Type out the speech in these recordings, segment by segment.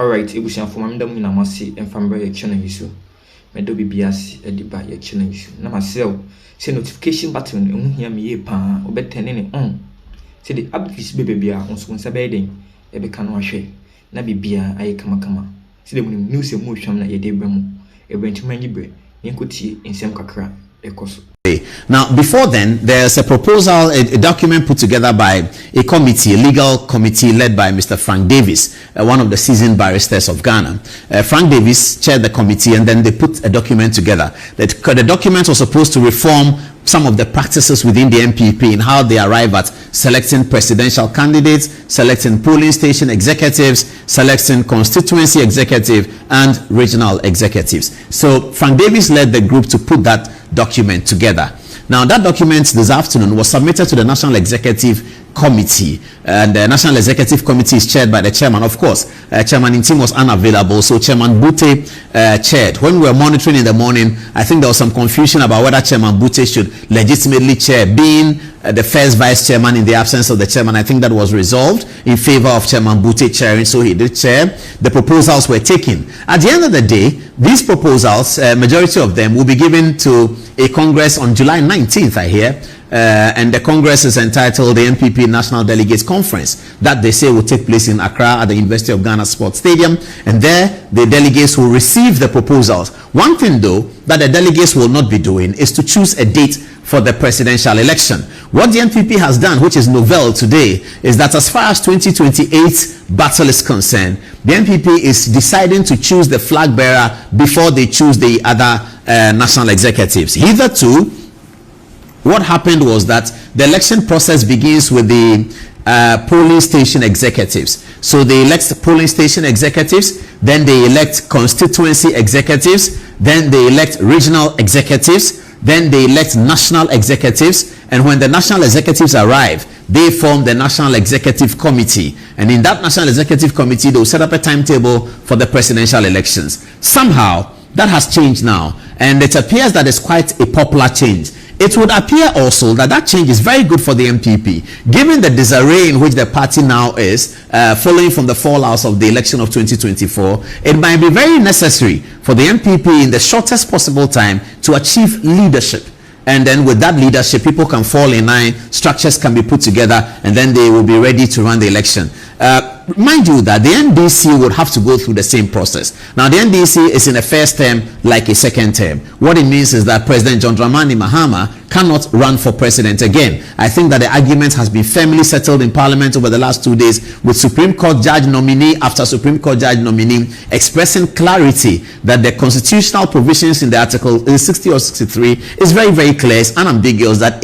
Alright, ebusian for mamda mu na masi emfamba ye channel yiso. Medo bibiasi ediba ye channel yiso. Na masel say notification button ehun hia me ye pa obetene ne on. Say the updates bebia onso nsa be den e be ka no ahwe. Na bibia aye kama. Say the news e mu hwam na ye de ba mu. E bentuma nyibre. Yenkotie ensem kakra ekoso. Now, before then, there's a proposal, a document put together by a committee, a legal committee led by Mr. Frank Davis, one of the seasoned barristers of Ghana. Frank Davis chaired the committee, and then they put a document together. The document was supposed to reform some of the practices within the NPP in how they arrive at selecting presidential candidates, selecting polling station executives, selecting constituency executive and regional executives. So Frank Davis led the group to put that document together. Now that document this afternoon was submitted to the National Executive Committee, and the National Executive Committee is chaired by the chairman. Of course, Chairman Intim was unavailable, so Chairman Bute chaired. When we were monitoring in the morning, I think there was some confusion about whether Chairman Bute should legitimately chair, being the first vice chairman in the absence of the chairman. I think that was resolved in favor of Chairman Bute chairing, so he did chair. The proposals were taken. At the end of the day, these proposals, majority of them, will be given to a Congress on July 19th, I hear. And the Congress is entitled the NPP National Delegates Conference, that they say will take place in Accra at the University of Ghana Sports Stadium, and there the delegates will receive the proposals. One thing though that the delegates will not be doing is to choose a date for the presidential election. What the NPP has done, which is novel today, is that as far as 2028 battle is concerned, the NPP is deciding to choose the flag bearer before they choose the other national executives. Hitherto, what happened was that the election process begins with the polling station executives. So they elect polling station executives, then they elect constituency executives, then they elect regional executives, then they elect national executives, and when the national executives arrive, they form the National Executive Committee, and in that National Executive Committee they will set up a timetable for the presidential elections. Somehow that has changed now, and it appears that it's quite a popular change. It would appear also that that change is very good for the NPP, given the disarray in which the party now is, following from the fallout of the election of 2024. It might be very necessary for the NPP in the shortest possible time to achieve leadership. And then with that leadership, people can fall in line, structures can be put together, and then they will be ready to run the election. Mind you that the NDC would have to go through the same process. Now the NDC is in a first term like a second term. What it means is that President John Dramani Mahama cannot run for president again. I think that the argument has been firmly settled in Parliament over the last 2 days, with Supreme Court judge nominee after Supreme Court judge nominee expressing clarity that the constitutional provisions in the article in 60 or 63 is very, very clear, it's unambiguous, that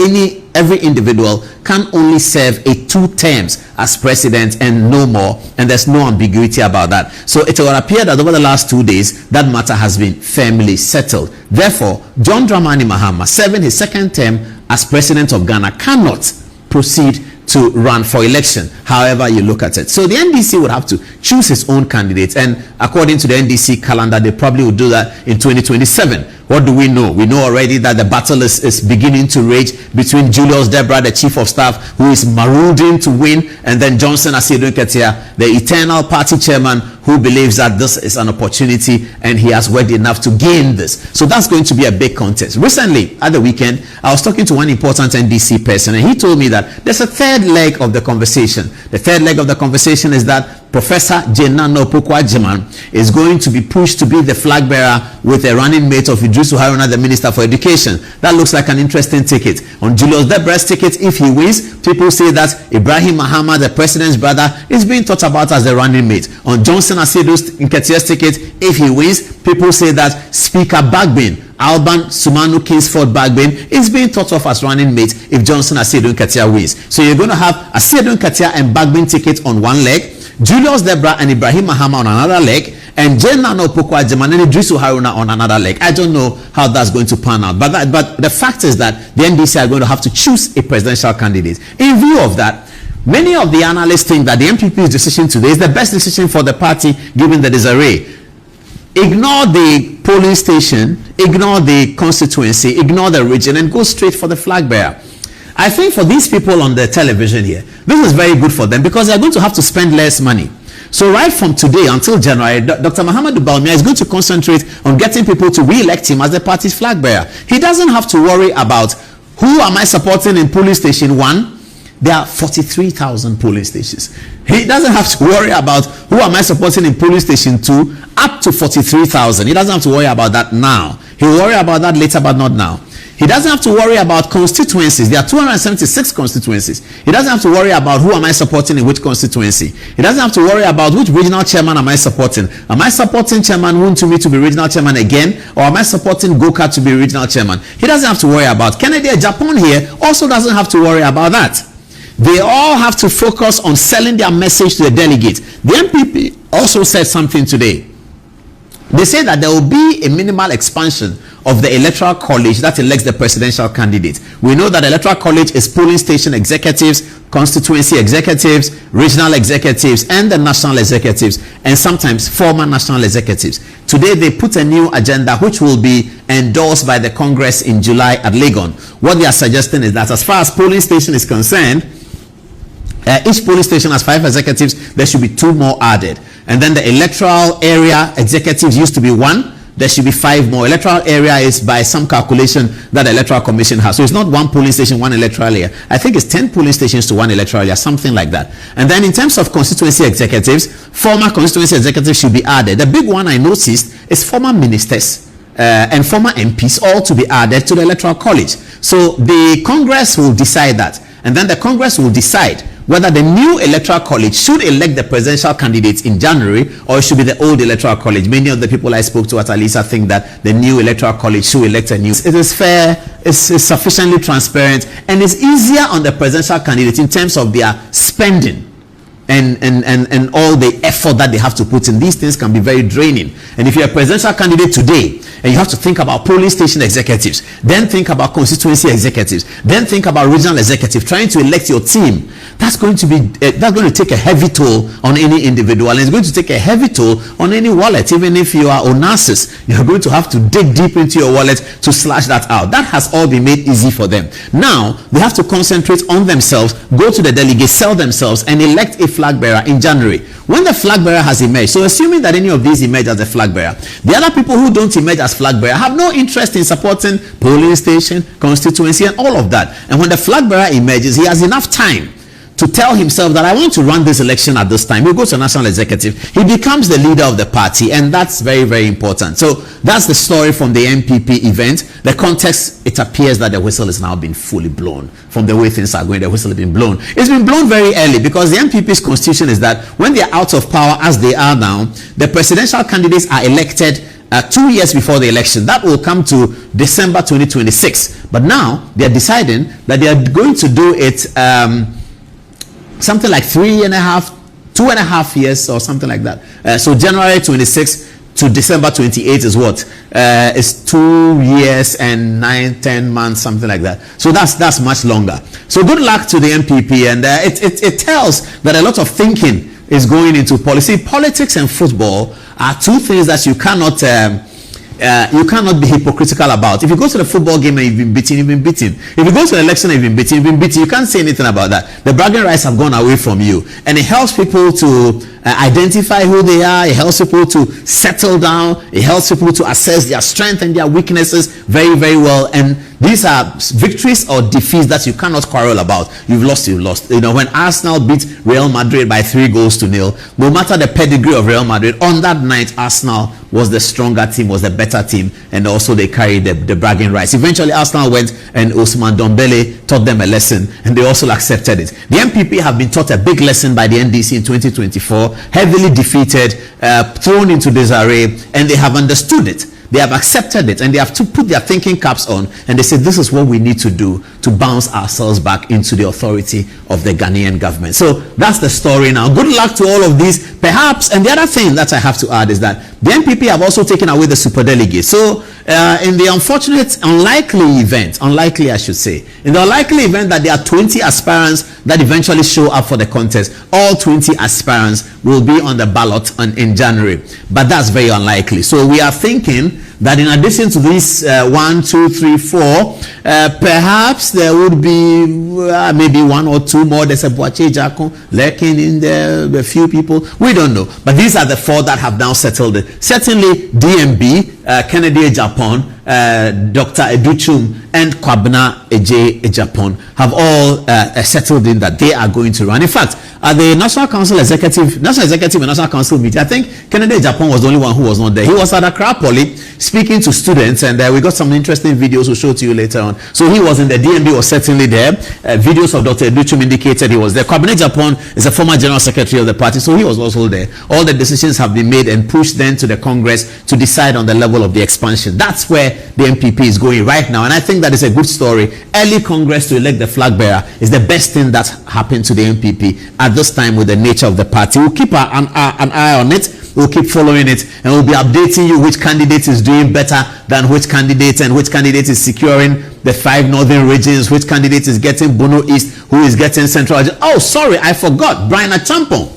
every individual can only serve 2 terms as president and no more, and there's no ambiguity about that. So it will appear that over the last 2 days that matter has been firmly settled. Therefore, John Dramani Mahama, serving his second term as president of Ghana, cannot proceed to run for election, however you look at it. So the NDC would have to choose its own candidates, and according to the NDC calendar, they probably would do that in 2027. What do we know? We know already that the battle is beginning to rage between Julius Debra, the chief of staff, who is marauding to win, and then Johnson Asiedu Nketia, the eternal party chairman, who believes that this is an opportunity and he has worked enough to gain this. So that's going to be a big contest. Recently, at the weekend, I was talking to one important NDC person, and he told me that there's a third leg of the conversation. The third leg of the conversation is that Professor Jenano Pukwajiman is going to be pushed to be the flag bearer with a running mate of Idris Haruna, the Minister for Education. That looks like an interesting ticket. On Julius Debra's ticket, if he wins, people say that Ibrahim Mahama, the president's brother, is being thought about as the running mate. On Johnson Asiedu Nketiah's ticket, if he wins, people say that Speaker Bagbin, Alban Sumanu Kingsford Bagbin, is being thought of as running mate if Johnson Asiedu Nketiah wins. So you're going to have Asiedu Nketiah and Bagbin ticket on one leg, Julius Debra and Ibrahim Mahama on another leg, and Jenano Pukwajiman and Idris Haruna on another leg. I don't know how that's going to pan out, but the fact is that the NDC are going to have to choose a presidential candidate. In view of that, many of the analysts think that the NPP's decision today is the best decision for the party given the disarray. Ignore the polling station, ignore the constituency, ignore the region, and go straight for the flag bearer. I think for these people on the television here, this is very good for them because they're going to have to spend less money. So right from today until January, Dr. Mahamudu Bawumia is going to concentrate on getting people to re-elect him as the party's flag bearer. He doesn't have to worry about who am I supporting in polling station 1. There are 43,000 polling stations. He doesn't have to worry about who am I supporting in polling station 2 up to 43,000. He doesn't have to worry about that now. He'll worry about that later, but not now. He doesn't have to worry about constituencies. There are 276 constituencies. He doesn't have to worry about who am I supporting in which constituency. He doesn't have to worry about which regional chairman am I supporting. Am I supporting Chairman Wuntumi to be regional chairman again, or am I supporting Goka to be regional chairman? He doesn't have to worry about. Kennedy Japan here also doesn't have to worry about that. They all have to focus on selling their message to the delegates. The MPP also said something today. They say that there will be a minimal expansion of the Electoral College that elects the presidential candidate. We know that the Electoral College is polling station executives, constituency executives, regional executives, and the national executives, and sometimes former national executives. Today, they put a new agenda which will be endorsed by the Congress in July at Legon. What they are suggesting is that as far as polling station is concerned, each polling station has 5 executives. There should be 2 more added. And then the electoral area executives used to be 1. There should be 5 more. Electoral area is by some calculation that the Electoral Commission has. So it's not 1 polling station, 1 electoral area. I think it's 10 polling stations to 1 electoral area, something like that. And then in terms of constituency executives, former constituency executives should be added. The big one I noticed is former ministers and former MPs, all to be added to the Electoral College. So the Congress will decide that. And then the Congress will decide whether the new Electoral College should elect the presidential candidates in January, or it should be the old Electoral College. Many of the people I spoke to at Alisa think that the new Electoral College should elect a new. It is fair, it's sufficiently transparent, and it's easier on the presidential candidate in terms of their spending and all the effort that they have to put in. These things can be very draining. And if you're a presidential candidate today, and you have to think about polling station executives, then think about constituency executives, then think about regional executives, trying to elect your team, that's going to take a heavy toll on any individual, and it's going to take a heavy toll on any wallet. Even if you are Onassis, you're going to have to dig deep into your wallet to slash that out. That has all been made easy for them. Now they have to concentrate on themselves, go to the delegates, sell themselves, and elect a flag bearer in January. When the flag bearer has emerged, so assuming that any of these emerge as a flag bearer, the other people who don't emerge as flag bearer have no interest in supporting polling station, constituency, and all of that. And when the flag bearer emerges, he has enough time to tell himself that I want to run this election at this time. He goes to national executive. He becomes the leader of the party, and that's very, very important. So that's the story from the MPP event. The context, it appears that the whistle has now been fully blown. From the way things are going, the whistle has been blown. It's been blown very early because the MPP's constitution is that when they are out of power, as they are now, the presidential candidates are elected 2 years before the election. That will come to December 2026. But now they are deciding that they are going to do it something like 2.5 years or something like that. So January 26 to December 28 is what? It's 2 years and 9-10 months, something like that. So that's much longer. So good luck to the MPP, and it tells that a lot of thinking is going into policy. Politics and football are 2 things that you cannot be hypocritical about. If you go to the football game and you've been beaten, you've been beaten. If you go to the election and you've been beaten, you've been beaten. You can't say anything about that. The bragging rights have gone away from you, and it helps people to identify who they are. It helps people to settle down. It helps people to assess their strength and their weaknesses very, very well. And these are victories or defeats that you cannot quarrel about. You've lost, you've lost. You know, when Arsenal beat Real Madrid by 3-0, no matter the pedigree of Real Madrid, on that night Arsenal was the stronger team, was the better team, and also they carried the bragging rights. Eventually Arsenal went, and Ousmane Dembele taught them a lesson, and they also accepted it. The MPP have been taught a big lesson by the NDC in 2024, heavily defeated, thrown into disarray, and they have understood it. They have accepted it, and they have to put their thinking caps on, and they say this is what we need to do to bounce ourselves back into the authority of the Ghanaian government. So that's the story now. Good luck to all of these. Perhaps, and the other thing that I have to add is that the NPP have also taken away the superdelegates. So in the unfortunate, unlikely I should say, in the unlikely event that there are 20 aspirants that eventually show up for the contest, all 20 aspirants will be on the ballot in January. But that's very unlikely. So we are thinking that in addition to these 1, 2, 3, 4, perhaps there would be maybe 1 or 2 more. There's a Boache Jako lurking in there, a few people. We don't know. But these are the 4 that have now settled it. Certainly DMB, Kennedy Japan, Dr. Educhum, and Kwabena Eje Japan have all settled in that they are going to run. In fact, at the National Executive and National Council meeting, I think Kennedy Japan was the only one who was not there. He was at Accra Poly speaking to students, and we got some interesting videos we'll show to you later on. So he was in the DMB, was certainly there. Videos of Dr. Educhum indicated he was there. Kwabena Japan is a former general secretary of the party, so he was also there. All the decisions have been made and pushed then to the Congress to decide on the level of the expansion. That's where the MPP is going right now, and I think that is a good story. Early Congress to elect the flag bearer is the best thing that happened to the MPP at this time with the nature of the party. We'll keep an eye on it. We'll keep following it, and we'll be updating you which candidate is doing better than which candidate, and which candidate is securing the 5 northern regions, which candidate is getting Bono East, who is getting Central. Oh, sorry, I forgot. Brian Achampong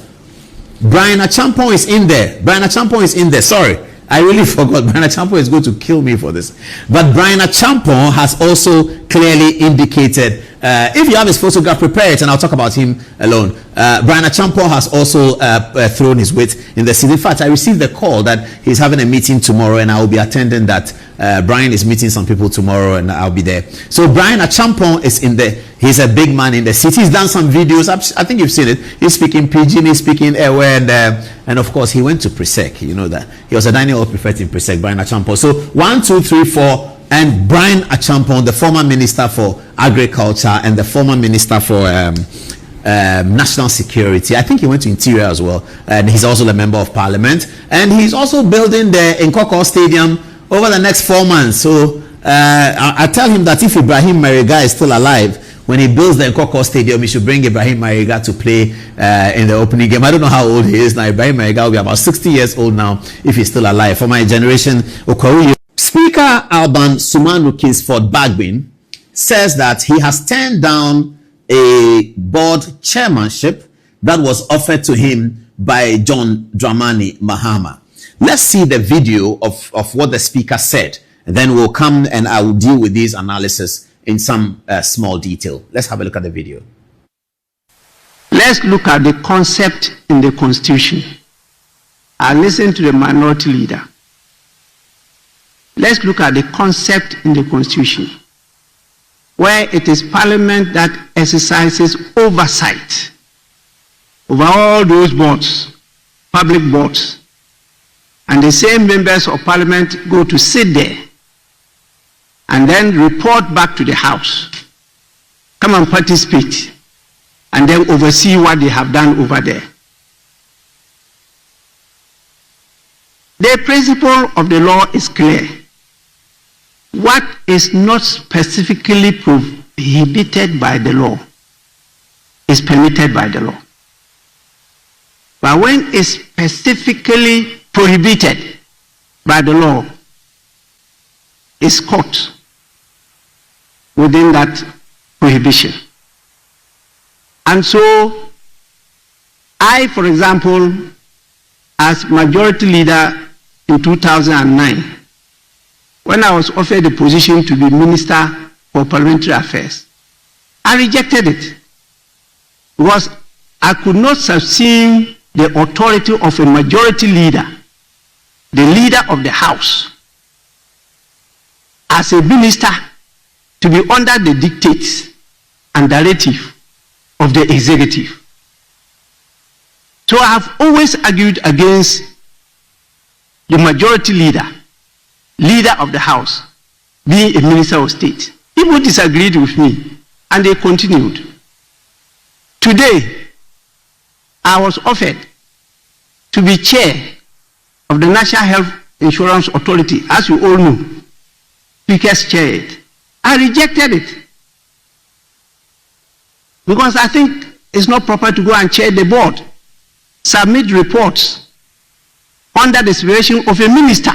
is in there. Sorry, I really forgot. Brian Achampong is going to kill me for this. But Brian Achampong has also clearly indicated, if you have his photograph, prepare it, and I'll talk about him alone. Brian Achampong has also thrown his weight in the seat. In fact, I received the call that he's having a meeting tomorrow, and I will be attending that. Brian is meeting some people tomorrow, and I'll be there. So Brian Achampong is in the, he's a big man in the city. He's done some videos. I think you've seen it. He's speaking Pidgin, he's speaking Ewe, and of course he went to Presec. You know that. He was a dining hall prefect in Presec, Brian Achampong. So 1, 2, 3, 4, and Brian Achampong, the former minister for agriculture and the former minister for national security. I think he went to Interior as well, and he's also a member of parliament, and he's also building the Nkoko Stadium over the next 4 months. So I tell him that if Ibrahim Mariga is still alive, when he builds the Nkoko Stadium, he should bring Ibrahim Mariga to play in the opening game. I don't know how old he is now. Ibrahim Mariga will be about 60 years old now if he's still alive. For my generation, Speaker Alban Sumanu Kingsford Bagbin says that he has turned down a board chairmanship that was offered to him by John Dramani Mahama. Let's see the video of what the speaker said, and then we'll come and I will deal with these analysis in some small detail. Let's have a look at the video. Let's look at the concept in the Constitution. I listened to the minority leader. Let's look at the concept in the Constitution, where it is Parliament that exercises oversight over all those boards, public boards, and the same members of Parliament go to sit there and then report back to the House, come and participate, and then oversee what they have done over there. The principle of the law is clear. What is not specifically prohibited by the law is permitted by the law. But when it's specifically prohibited by the law, it's caught within that prohibition. And so, I, for example, as majority leader in 2009, when I was offered the position to be Minister for Parliamentary Affairs, I rejected it because I could not subsume the authority of a majority leader, the leader of the House, as a minister to be under the dictates and directive of the executive. So I have always argued against the majority leader of the House being a minister of state. People disagreed with me and they continued. Today, I was offered to be chair of the National Health Insurance Authority, as you all know. Speakers chair it. I rejected it because I think it's not proper to go and chair the board, submit reports under the supervision of a minister.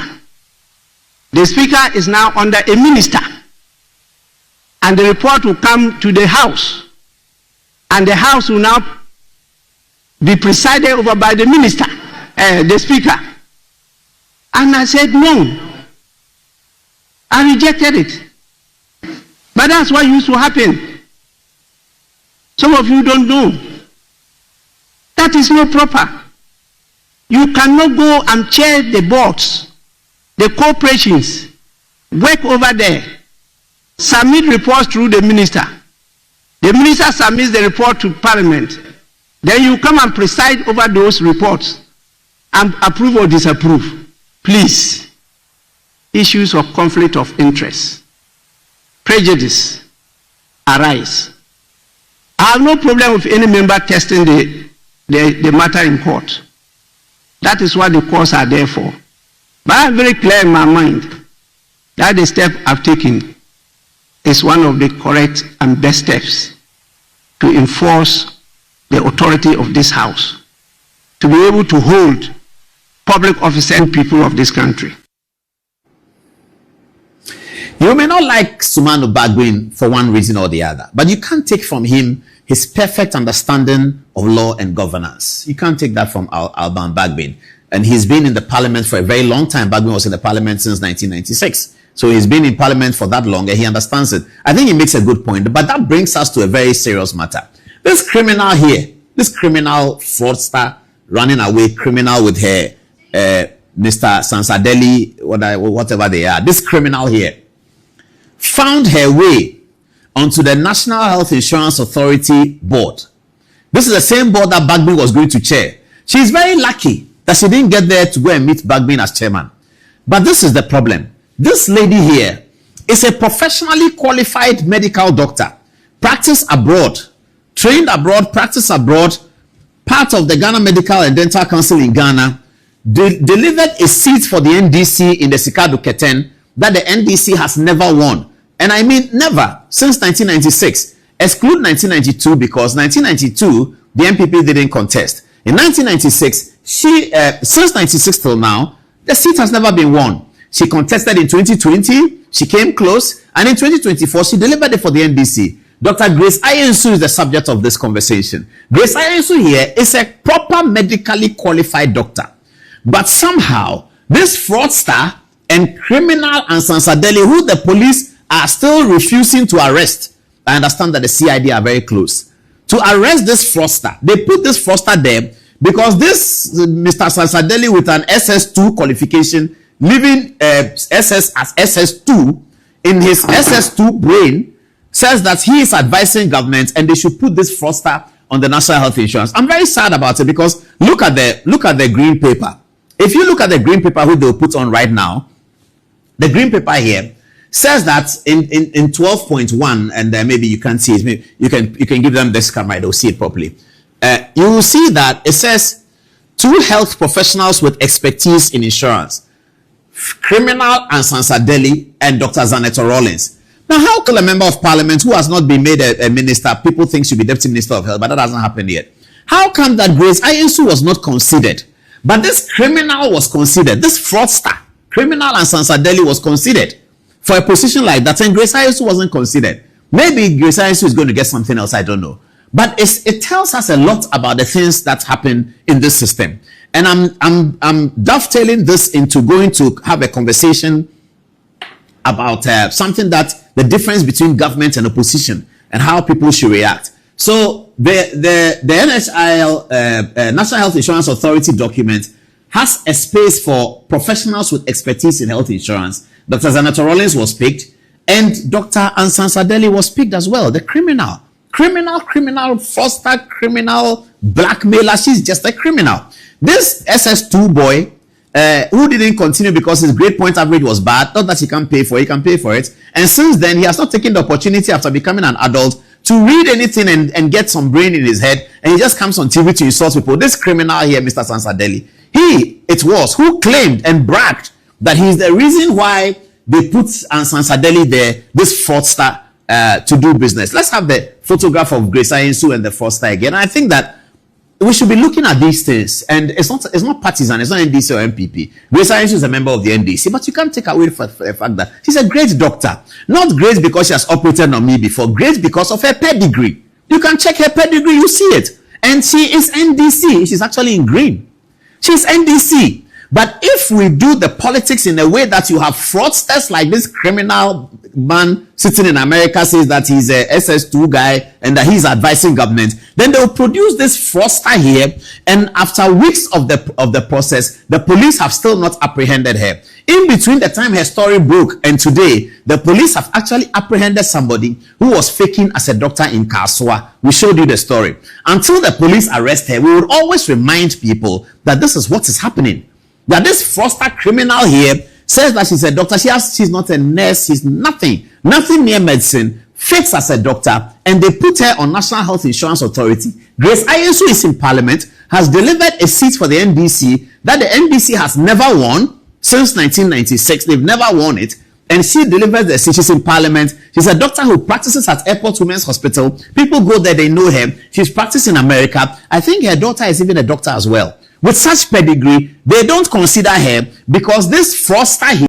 The speaker is now under a minister. And the report will come to the House. And the House will now be presided over by the minister, the speaker. And I said, no. I rejected it. But that's what used to happen. Some of you don't know. That is not proper. You cannot go and chair the boards, the corporations, work over there, submit reports through the minister. The minister submits the report to Parliament. Then you come and preside over those reports and approve or disapprove. Please, issues of conflict of interest, prejudice arise. I have no problem with any member testing the matter in court. That is what the courts are there for. But I'm very clear in my mind that the step I've taken is one of the correct and best steps to enforce the authority of this House, to be able to hold public officers and people of this country. You may not like Sumano Bagbin for one reason or the other, but you can't take from him his perfect understanding of law and governance. You can't take that from Alban Bagbin. And he's been in the parliament for a very long time. Bagbin was in the parliament since 1996. So he's been in parliament for that long and he understands it. I think he makes a good point, but that brings us to a very serious matter. This criminal here, this criminal fraudster running away, criminal with her, Mr. Sansadeli, whatever they are, this criminal here, found her way onto the National Health Insurance Authority board. This is the same board that Bagbin was going to chair. She's very lucky that she didn't get there to go and meet Bagbin as chairman. But this is the problem. This lady here is a professionally qualified medical doctor, practiced abroad, trained abroad, practiced abroad, part of the Ghana Medical and Dental Council in Ghana, delivered a seat for the NDC in the Sikadu Keten that the NDC has never won. And I mean never, since 1996. Exclude 1992 because 1992, the MPP didn't contest. In 1996, since 96 till now, the seat has never been won. She contested in 2020, she came close, and in 2024, she delivered it for the NDC. Dr. Grace Ayensu is the subject of this conversation. Grace Ayensu here is a proper medically qualified doctor. But somehow, this fraudster and criminal Ansansadeli, who the police are still refusing to arrest, I understand that the CID are very close, to arrest this fraudster. They put this fraudster there because this Mr. Sansadeli with an SS2 qualification, living SS as SS2, in his SS2 brain, says that he is advising government and they should put this fraudster on the National Health Insurance. I'm very sad about it because look at the green paper. If you look at the green paper who they'll put on right now, the green paper here says that in 12.1, and maybe you can't see it, maybe you can give them this camera, they'll see it properly. You will see that it says 2 health professionals with expertise in insurance, criminal Ansansadeli and Dr. Zaneto Rollins. Now, how can a member of parliament who has not been made a minister, people think should be deputy minister of health, but that hasn't happened yet? How come that Grace Ayensu was not considered, but this criminal was considered? This fraudster, criminal Ansansadeli, was considered for a position like that, and Grace Ayensu wasn't considered. Maybe Grace Ayensu is going to get something else, I don't know. But it tells us a lot about the things that happen in this system. And I'm dovetailing this into going to have a conversation about something that the difference between government and opposition and how people should react. So the NHIA, National Health Insurance Authority document has a space for professionals with expertise in health insurance. Dr. Zaneto Rollins was picked, and Dr. Ansansadeli was picked as well. The criminal, fraudster, criminal, blackmailer. She's just a criminal. This SS2 boy, who didn't continue because his grade point average was bad, not that he can pay for it, he can pay for it. And since then, he has not taken the opportunity after becoming an adult to read anything and get some brain in his head. And he just comes on TV to insult people. This criminal here, Mr. Sansadeli, who claimed and bragged that he is the reason why they put Sansadeli there, this fraudster, to do business. Let's have the photograph of Grace Ayensu and the fraudster again. I think that we should be looking at these things, and it's not partisan, it's not NDC or MPP. Grace Ayensu is a member of the NDC, but you can't take away the fact that she's a great doctor. Not great because she has operated on me before, great because of her pedigree. You can check her pedigree, you see it. And she is NDC. She's actually in green. She's NDC. But if we do the politics in a way that you have fraudsters like this criminal man sitting in America says that he's a SS2 guy and that he's advising government, then they'll produce this fraudster here, and after weeks of the process, the police have still not apprehended her. In between the time her story broke and today, the police have actually apprehended somebody who was faking as a doctor in Kaswa. We showed you the story. Until the police arrest her, we would always remind people that this is what is happening. That this fraudster criminal here says that she's a doctor. She's not a nurse. She's nothing near medicine. Fakes as a doctor, and they put her on National Health Insurance Authority. Grace Ayensu is in Parliament, has delivered a seat for the NDC that the NDC has never won since 1996. They've never won it, and she delivers the seat. She's in Parliament. She's a doctor who practices at Airport Women's Hospital. People go there, they know her. She's practiced in America. I think her daughter is even a doctor as well. With such pedigree, they don't consider her because this fraudster here